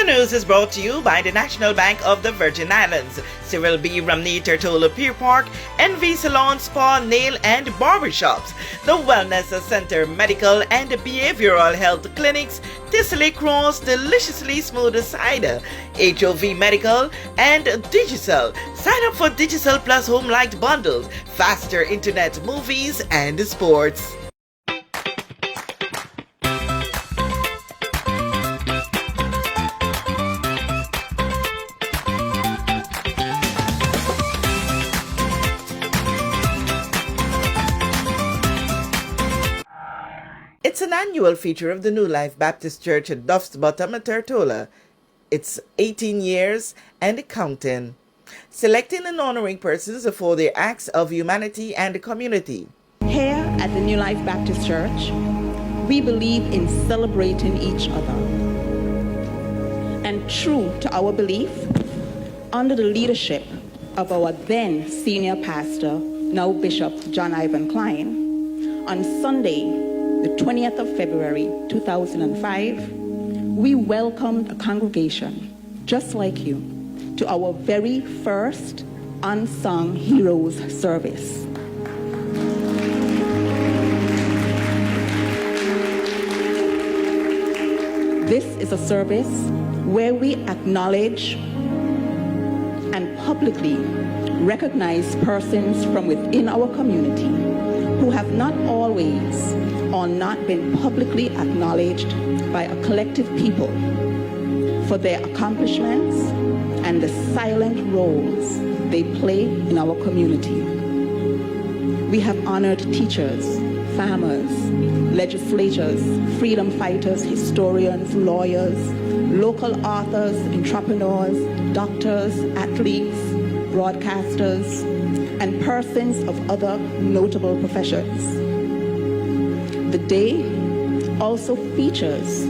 news is brought to you by the National Bank of the Virgin Islands, Cyril B. Ramney Tertola Pier Park, NV Salon, Spa, Nail and Barbershops, the Wellness Center, Medical and Behavioral Health Clinics, Tissely Cross, Deliciously Smooth Cider, HOV Medical, and Digicel. Sign up for Digicel Plus Home Light Bundles, faster internet, movies and sports. It's an annual feature of the New Life Baptist Church at Duff's Bottom at Tertola. It's 18 years and counting, selecting and honoring persons for their acts of humanity and community. Here at the New Life Baptist Church, we believe in celebrating each other. And true to our belief, under the leadership of our then senior pastor, now Bishop John Ivan Klein, on Sunday, the 20th of February 2005, we welcomed a congregation just like you to our very first Unsung Heroes service. This is a service where we acknowledge and publicly recognize persons from within our community who have not always or not been publicly acknowledged by a collective people for their accomplishments and the silent roles they play in our community. We have honored teachers, farmers, legislators, freedom fighters, historians, lawyers, local authors, entrepreneurs, doctors, athletes, broadcasters, and persons of other notable professions. The day also features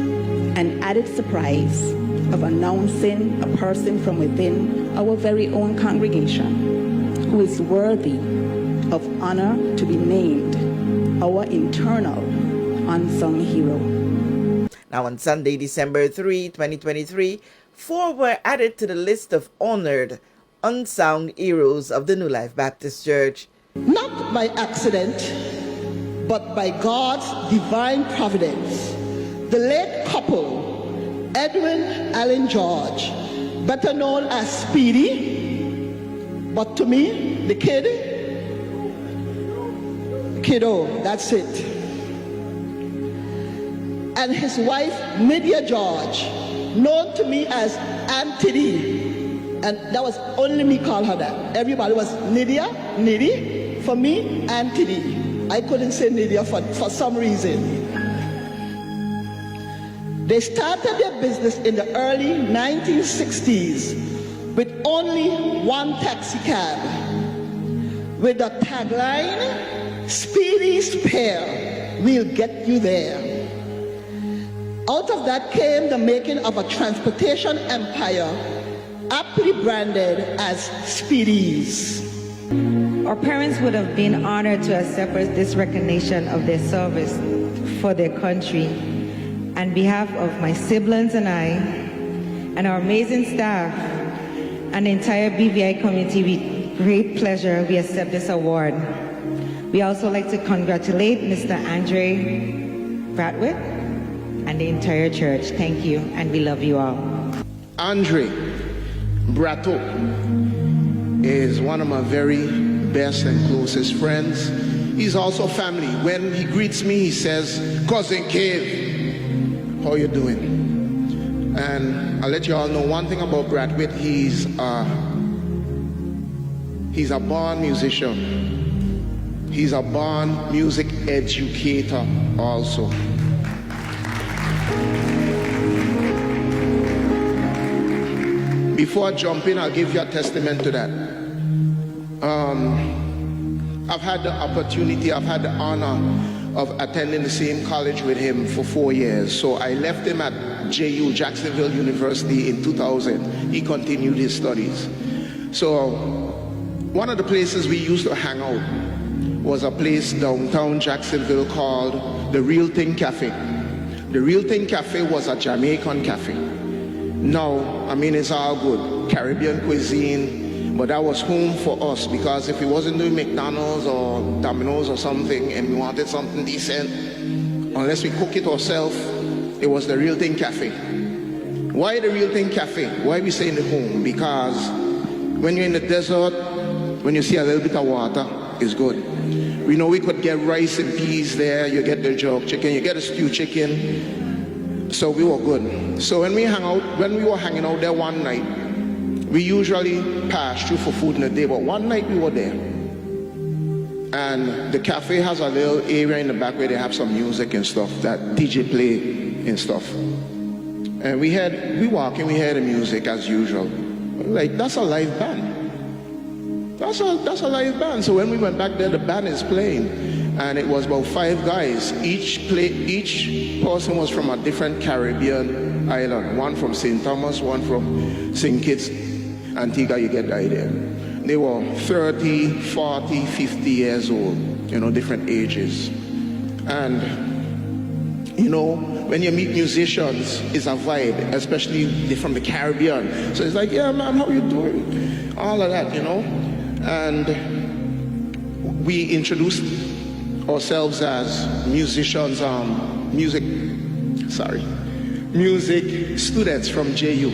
an added surprise of announcing a person from within our very own congregation who is worthy of honor to be named our internal unsung hero. Now on Sunday, December 3, 2023, 4 were added to the list of honored unsung heroes of the New Life Baptist Church. Not by accident, but by God's divine providence, the late couple, Edwin Allen George, better known as Speedy, but to me, the kiddo, that's it, and his wife, Nydia George, known to me as Auntie D, and that was only me call her that. Everybody was Nydia, Niddy, for me, Auntie D. I couldn't say Nydia for some reason. They started their business in the early 1960s with only one taxi cab with the tagline, Speedy's Pair, we'll get you there. Out of that came the making of a transportation empire aptly branded as Speedy's. Our parents would have been honored to accept this recognition of their service for their country. On behalf of my siblings and I, and our amazing staff, and the entire BVI community, with great pleasure, we accept this award. We also like to congratulate Mr. Andre Bratwick and the entire church. Thank you, and we love you all. Andre Brato is one of my very best and closest friends. He's also family. When he greets me, he says, "Cousin Cave, how you doing?" And I'll let you all know one thing about Bradwick. He's a born musician. He's a born music educator also. Before I jump in, I'll give you a testament to that. I've had the opportunity, I've had the honor of attending the same college with him for 4 years. So I left him at JU, Jacksonville University, in 2000. He continued his studies. So one of the places we used to hang out was a place downtown Jacksonville called the Real Thing Cafe. The Real Thing Cafe was a Jamaican cafe. Now, I mean, it's all good, Caribbean cuisine, but that was home for us, because if we wasn't doing McDonald's or Domino's or something and we wanted something decent, unless we cook it ourselves, it was the Real Thing Cafe. Why the Real Thing Cafe? Why we say in the home? Because when you're in the desert, when you see a little bit of water, it's good. We know we could get rice and peas there, you get the jerk chicken, you get a stew chicken, so we were good. So when we were hanging out there one night, we usually pass through for food in the day, but one night we were there. And the cafe has a little area in the back where they have some music and stuff, that DJ play and stuff. And we walk and we hear the music as usual. Like, that's a live band. That's a live band. So when we went back there, the band is playing, and it was about 5 guys. Each person was from a different Caribbean island. One from St. Thomas, one from St. Kitts, Antigua. You get the idea. They were 30, 40, 50 years old. You know, different ages. And you know, when you meet musicians, it's a vibe, especially they're from the Caribbean. So it's like, yeah, man, how you doing? All of that, you know. And we introduced ourselves as musicians, music students from JU.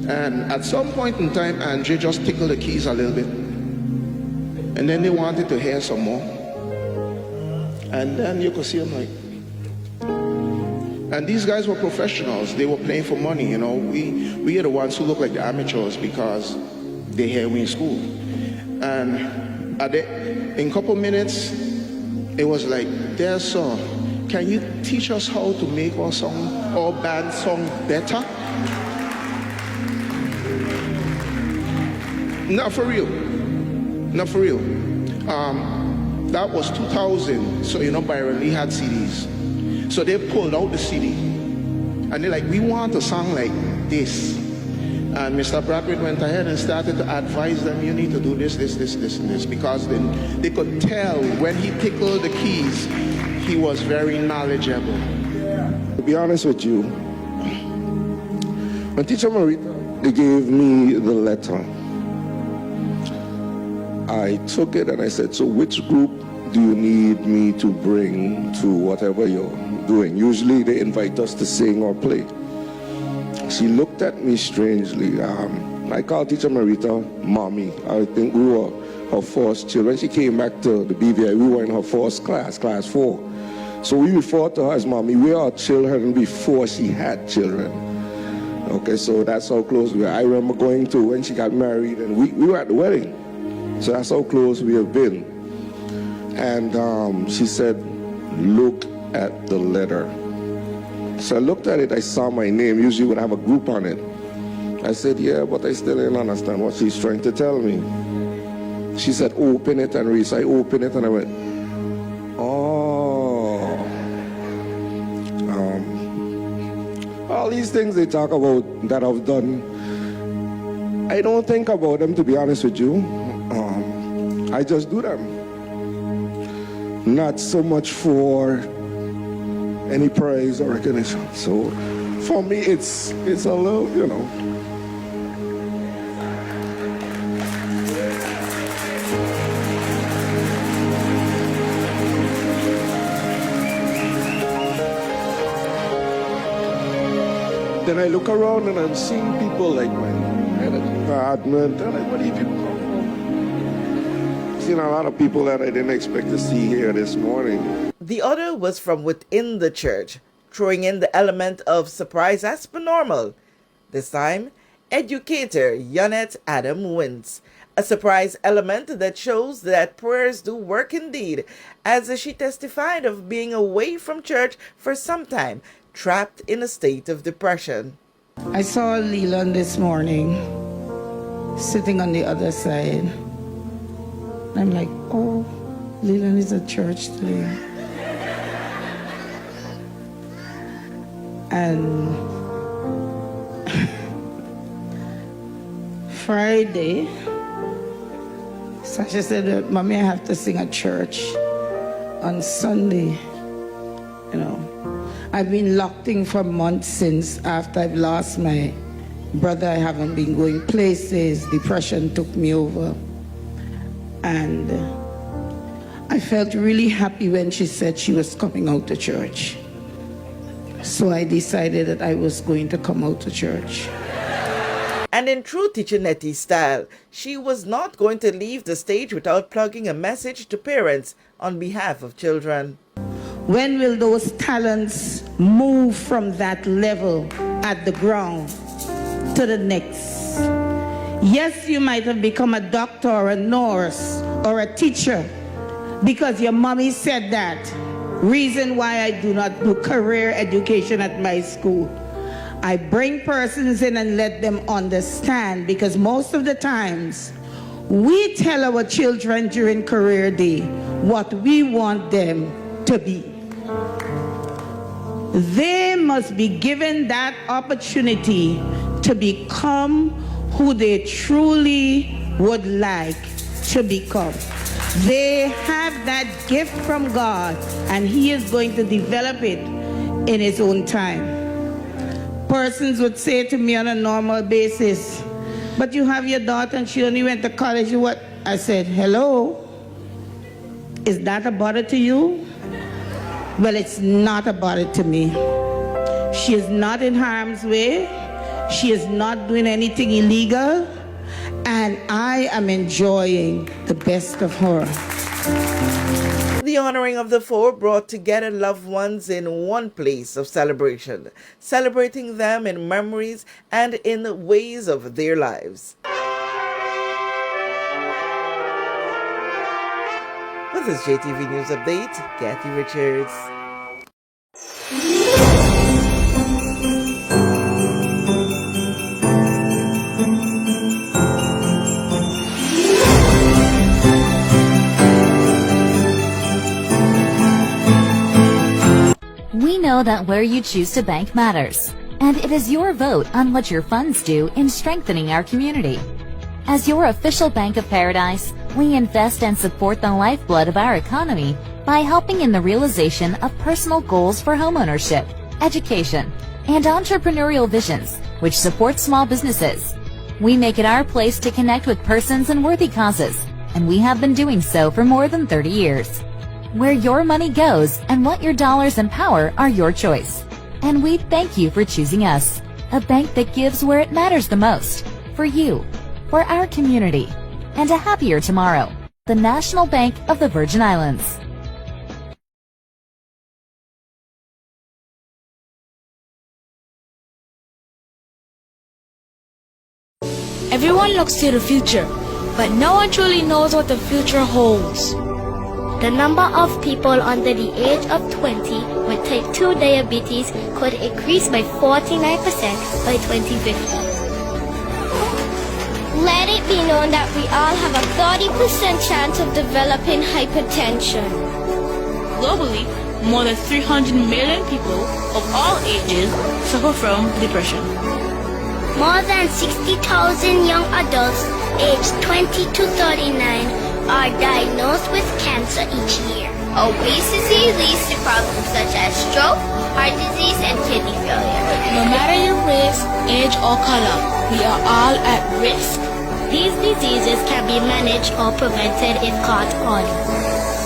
And at some point in time, Andre just tickled the keys a little bit. And then they wanted to hear some more. And then you could see them like, and these guys were professionals. They were playing for money, you know. We are the ones who look like the amateurs because they hear we in school. And in a couple minutes, it was like, dear sir, can you teach us how to make our band song better? Not for real. Not for real. That was 2000, so you know Byron Lee had CDs. So they pulled out the CD, and they're like, we want a song like this. And Mr. Bradford went ahead and started to advise them, you need to do this, this, this, this, and this, because then they could tell when he tickled the keys, he was very knowledgeable. To be honest with you, when Teacher Marita, they gave me the letter, I took it and I said, so which group do you need me to bring to whatever you're doing? Usually they invite us to sing or play. She looked at me strangely. I called Teacher Marita Mommy. I think we were her first children. When she came back to the BVI, we were in her first class 4. So we referred to her as Mommy. We are children before she had children. Okay, so that's how close we were. I remember going to when she got married, and we were at the wedding. So that's how close we have been. And she said, look at the letter. So I looked at it, I saw my name. Usually would have a group on it. I said, yeah, but I still didn't understand what she's trying to tell me. She said, open it and read. So I opened it and I went, oh. All these things they talk about that I've done, I don't think about them, to be honest with you. I just do them. Not so much for any praise or recognition. So for me, it's a little, you know. Then I look around and I'm seeing people like my head department, and like, where do you people come from? Seen a lot of people that I didn't expect to see here this morning. The other was from within the church, throwing in the element of surprise as per normal. This time, educator Yonette Adam wins. A surprise element that shows that prayers do work indeed, as she testified of being away from church for some time, trapped in a state of depression. I saw Leland this morning, sitting on the other side. I'm like, oh, Leland is at church today. And Friday, Sasha said, Mommy, I have to sing at church on Sunday, you know. I've been locked in for months since after I've lost my brother. I haven't been going places. Depression took me over. And I felt really happy when she said she was coming out to church. So I decided that I was going to come out to church. And in true Teacher Nettie style, she was not going to leave the stage without plugging a message to parents on behalf of children. When will those talents move from that level at the ground to the next? Yes, you might have become a doctor or a nurse or a teacher because your mommy said that. Reason why I do not do career education at my school. I bring persons in and let them understand, because most of the times we tell our children during career day what we want them to be. They must be given that opportunity to become who they truly would like to become. They have that gift from God, and He is going to develop it in His own time. Persons would say to me on a normal basis, but you have your daughter and she only went to college. What? I said, hello? Is that a bother to you? Well, it's not a bother to me. She is not in harm's way. She is not doing anything illegal. And I am enjoying the best of her. The honoring of the four brought together loved ones in one place of celebration, celebrating them in memories and in the ways of their lives. With this JTV News Update, Kathy Richards. We know that where you choose to bank matters, and it is your vote on what your funds do in strengthening our community. As your official Bank of Paradise, we invest and support the lifeblood of our economy by helping in the realization of personal goals for homeownership, education, and entrepreneurial visions, which support small businesses. We make it our place to connect with persons and worthy causes, and we have been doing so for more than 30 years. Where your money goes and what your dollars empower are your choice. And we thank you for choosing us, a bank that gives where it matters the most, for you, for our community, and a happier tomorrow. The National Bank of the Virgin Islands. Everyone looks to the future, but no one truly knows what the future holds. The number of people under the age of 20 with type 2 diabetes could increase by 49% by 2050. Let it be known that we all have a 30% chance of developing hypertension. Globally, more than 300 million people of all ages suffer from depression. More than 60,000 young adults aged 20 to 39 are diagnosed with cancer each year. Obesity leads to problems such as stroke, heart disease, and kidney failure. No matter your race, age, or color, we are all at risk. These diseases can be managed or prevented if caught early.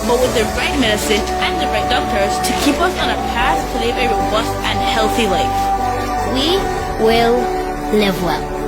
But with the right medicine and the right doctors to keep us on a path to live a robust and healthy life, we will live well.